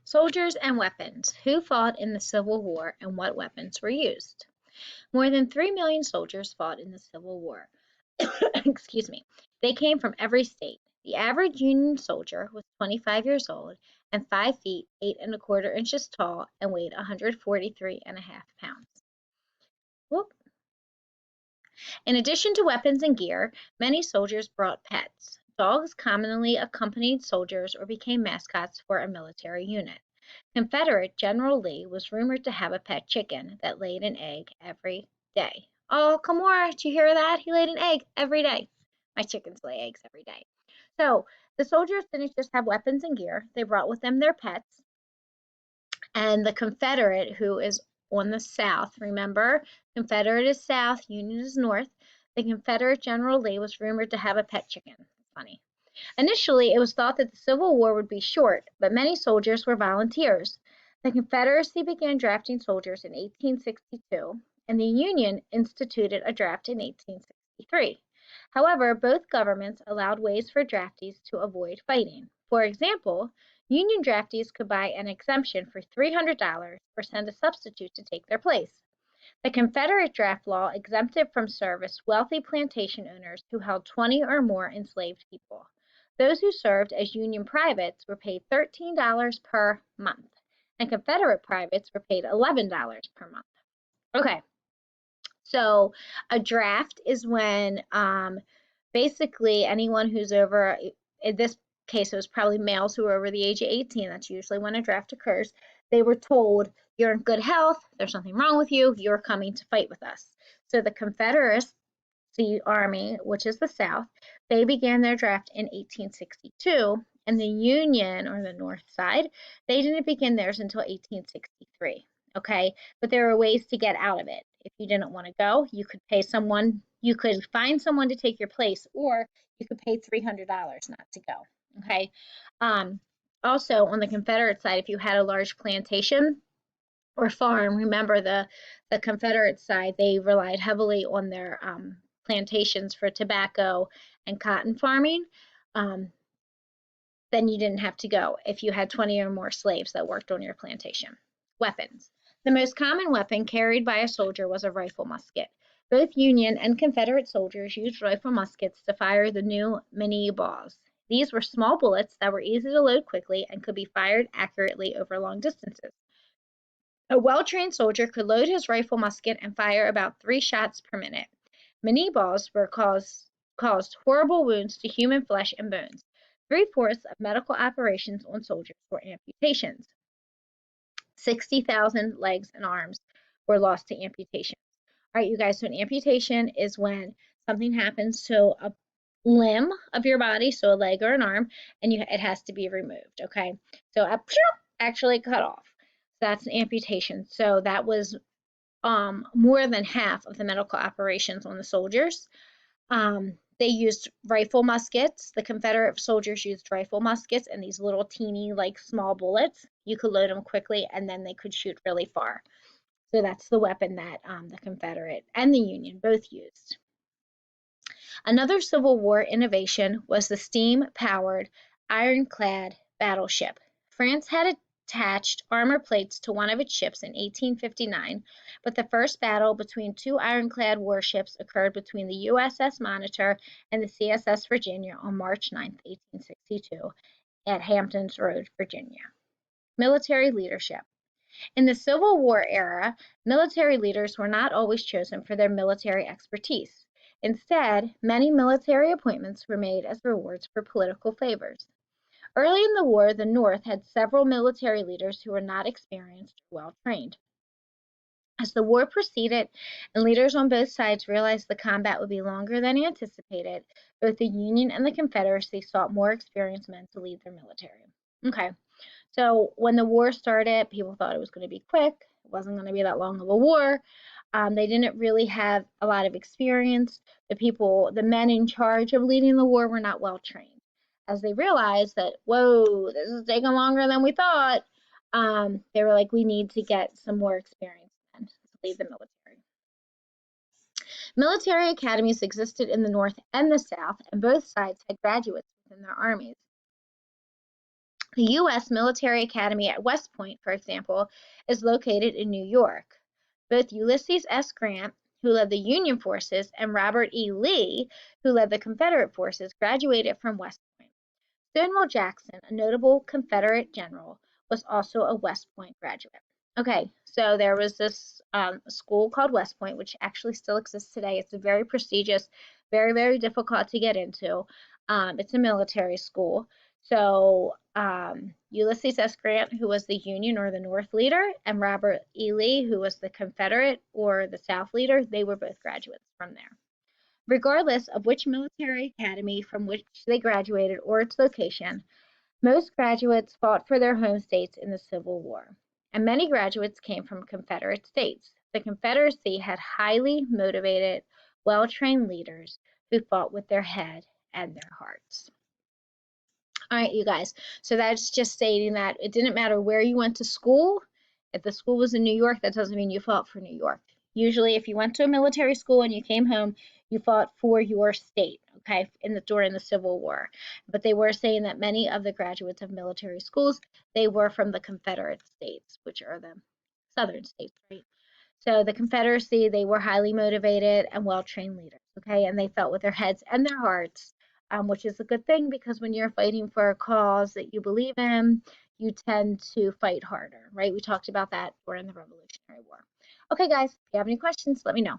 Soldiers and weapons. Who fought in the Civil War and what weapons were used? More than 3 million soldiers fought in the Civil War. Excuse me. They came from every state. The average Union soldier was 25 years old and 5 feet 8 and a quarter inches tall and weighed 143 and a half pounds. Whoop. In addition to weapons and gear, many soldiers brought pets. Dogs commonly accompanied soldiers or became mascots for a military unit. Confederate General Lee was rumored to have a pet chicken that laid an egg every day. Oh, Kamora, did you hear that? He laid an egg every day. My chickens lay eggs every day. So the soldiers didn't just have weapons and gear, they brought with them their pets. And the Confederate, who is on the South, remember, Confederate is South, Union is North. The Confederate General Lee was rumored to have a pet chicken. Funny. Initially, it was thought that the Civil War would be short, but many soldiers were volunteers. The Confederacy began drafting soldiers in 1862, and the Union instituted a draft in 1863. However, both governments allowed ways for draftees to avoid fighting. For example, Union draftees could buy an exemption for $300 or send a substitute to take their place. The Confederate draft law exempted from service wealthy plantation owners who held 20 or more enslaved people. Those who served as Union privates were paid $13 per month, and Confederate privates were paid $11 per month. Okay, so a draft is when basically anyone who's over, in this case, it was probably males who were over the age of 18. That's usually when a draft occurs. They were told, you're in good health, there's nothing wrong with you, you're coming to fight with us. So the Confederacy Army, which is the South, they began their draft in 1862, and the Union, or the North side, they didn't begin theirs until 1863. Okay, but there were ways to get out of it. If you didn't want to go, you could pay someone, you could find someone to take your place, or you could pay $300 not to go. Okay. Also, on the Confederate side, if you had a large plantation or farm, remember the Confederate side, they relied heavily on their plantations for tobacco and cotton farming. Then you didn't have to go if you had 20 or more slaves that worked on your plantation. Weapons. The most common weapon carried by a soldier was a rifle musket. Both Union and Confederate soldiers used rifle muskets to fire the new mini balls. These were small bullets that were easy to load quickly and could be fired accurately over long distances. A well-trained soldier could load his rifle musket and fire about 3 shots per minute. Mini balls caused horrible wounds to human flesh and bones. 3/4 of medical operations on soldiers were amputations. 60,000 legs and arms were lost to amputations. All right, you guys, so an amputation is when something happens to a limb of your body, so a leg or an arm, and it has to be removed, okay? So actually cut off. That's an amputation. So that was more than half of the medical operations on the soldiers. They used rifle muskets. The Confederate soldiers used rifle muskets and these little teeny, like small bullets. You could load them quickly and then they could shoot really far. So that's the weapon that the Confederate and the Union both used. Another Civil War innovation was the steam-powered ironclad battleship. France had attached armor plates to one of its ships in 1859, but the first battle between 2 ironclad warships occurred between the USS Monitor and the CSS Virginia on March 9, 1862, at Hamptons Road, Virginia. Military leadership. In the Civil War era, military leaders were not always chosen for their military expertise. Instead, many military appointments were made as rewards for political favors. Early in the war, the North had several military leaders who were not experienced or well trained. As the war proceeded and leaders on both sides realized the combat would be longer than anticipated, both the Union and the Confederacy sought more experienced men to lead their military. Okay, so when the war started, people thought it was going to be quick. It wasn't going to be that long of a war. They didn't really have a lot of experience. The men in charge of leading the war were not well trained. As they realized that, whoa, this is taking longer than we thought, they were like, we need to get some more experienced men to lead the military. Military academies existed in the North and the South, and both sides had graduates within their armies. The U.S. Military Academy at West Point, for example, is located in New York. Both Ulysses S. Grant, who led the Union forces, and Robert E. Lee, who led the Confederate forces, graduated from West Point. Stonewall Jackson, a notable Confederate general, was also a West Point graduate. Okay, so there was this school called West Point, which actually still exists today. It's a very prestigious, very, very difficult to get into. It's a military school. So Ulysses S. Grant, who was the Union or the North leader, and Robert E. Lee, who was the Confederate or the South leader, they were both graduates from there. Regardless of which military academy from which they graduated or its location, most graduates fought for their home states in the Civil War, and many graduates came from Confederate states. The Confederacy had highly motivated, well-trained leaders who fought with their head and their hearts. All right, you guys. So that's just stating that it didn't matter where you went to school. If the school was in New York, that doesn't mean you fought for New York. Usually, if you went to a military school and you came home, you fought for your state, okay, during the Civil War. But they were saying that many of the graduates of military schools, they were from the Confederate states, which are the southern states, right? So the Confederacy, they were highly motivated and well-trained leaders, okay? And they fought with their heads and their hearts, which is a good thing because when you're fighting for a cause that you believe in, you tend to fight harder, right? We talked about that during the Revolutionary War. Okay, guys, if you have any questions, let me know.